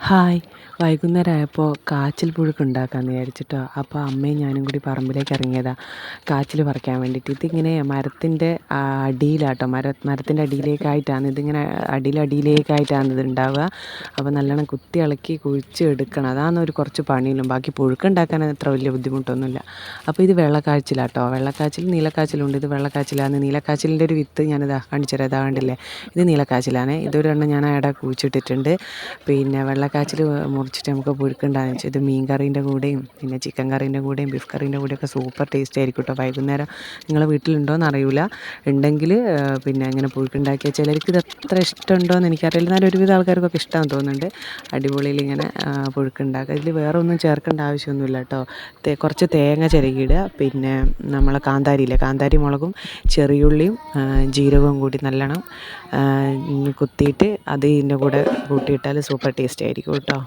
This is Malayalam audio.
ഹായ്. വൈകുന്നേരമായപ്പോൾ കാച്ചിൽ പുഴുക്ക് ഉണ്ടാക്കാമെന്ന് വിചാരിച്ചിട്ടോ. അപ്പോൾ അമ്മയും ഞാനും കൂടി പറമ്പിലേക്ക് ഇറങ്ങിയതാണ് കാച്ചിൽ പറിക്കാൻ വേണ്ടിയിട്ട്. ഇതിങ്ങനെ മരത്തിൻ്റെ അടിയിലാട്ടോ, മരത്തിൻ്റെ അടിയിലേക്കായിട്ടാണ് ഇതിങ്ങനെ, അടിയിലേക്കായിട്ടാണ് ഇത് ഉണ്ടാവുക. അപ്പോൾ നല്ലോണം കുത്തി ഇളക്കി കുഴിച്ച് എടുക്കണം. അതാണ് ഒരു കുറച്ച് പണിയിലും. ബാക്കി പുഴുക്ക് ഉണ്ടാക്കാൻ അത്ര വലിയ ബുദ്ധിമുട്ടൊന്നുമില്ല. അപ്പോൾ ഇത് വെള്ളക്കാച്ചിലാട്ടോ. വെള്ളക്കാച്ചിൽ നീലക്കാച്ചിലുണ്ട്. ഇത് വെള്ളക്കാച്ചിലാണ്. നീലക്കാച്ചിലിൻ്റെ ഒരു വിത്ത് ഞാനിതാ കാണിച്ചു തരാം. ഇതാ കണ്ടില്ലേ, ഇത് നീലക്കാച്ചിലാണ്. ഇതൊരെണ്ണം ഞാൻ അവിടെ കുഴിച്ചിട്ടിട്ടുണ്ട്. പിന്നെ വെള്ളക്കാച്ചിൽ മുറിച്ചിട്ട് നമുക്ക് പുഴുക്കുണ്ടാകുന്ന വെച്ചാൽ ഇത് മീൻ കറീൻ്റെ കൂടെയും പിന്നെ ചിക്കൻ കറീൻ്റെ കൂടെയും ബീഫ് കറീൻ്റെ കൂടെയൊക്കെ സൂപ്പർ ടേസ്റ്റ് ആയിരിക്കും കേട്ടോ. വൈകുന്നേരം നിങ്ങളെ വീട്ടിലുണ്ടോയെന്ന് അറിയില്ല, ഉണ്ടെങ്കിൽ പിന്നെ ഇങ്ങനെ പുഴുക്കുണ്ടാക്കിയാൽ ചിലർക്ക് ഇത് എത്ര ഇഷ്ടമുണ്ടോയെന്ന് എനിക്കറിയില്ല, എന്നാലും ഒരുവിധ ആൾക്കാർക്കൊക്കെ ഇഷ്ടമാണെന്ന് തോന്നുന്നുണ്ട്. അടിപൊളിയിൽ ഇങ്ങനെ പുഴുക്കുണ്ടാക്കുക. ഇതിൽ വേറെ ഒന്നും ചേർക്കേണ്ട ആവശ്യമൊന്നുമില്ല കേട്ടോ. കുറച്ച് തേങ്ങ ചിരകിയിടുക, പിന്നെ നമ്മളെ കാന്താരിയില്ലേ, കാന്താരി മുളകും ചെറിയുള്ളിയും ജീരകവും കൂടി നല്ലോണം കുത്തിയിട്ട് അത് ഇതിൻ്റെ കൂടെ കൂട്ടിയിട്ടാൽ സൂപ്പർ ടേസ്റ്റ് ആയിരിക്കും കേട്ടോ.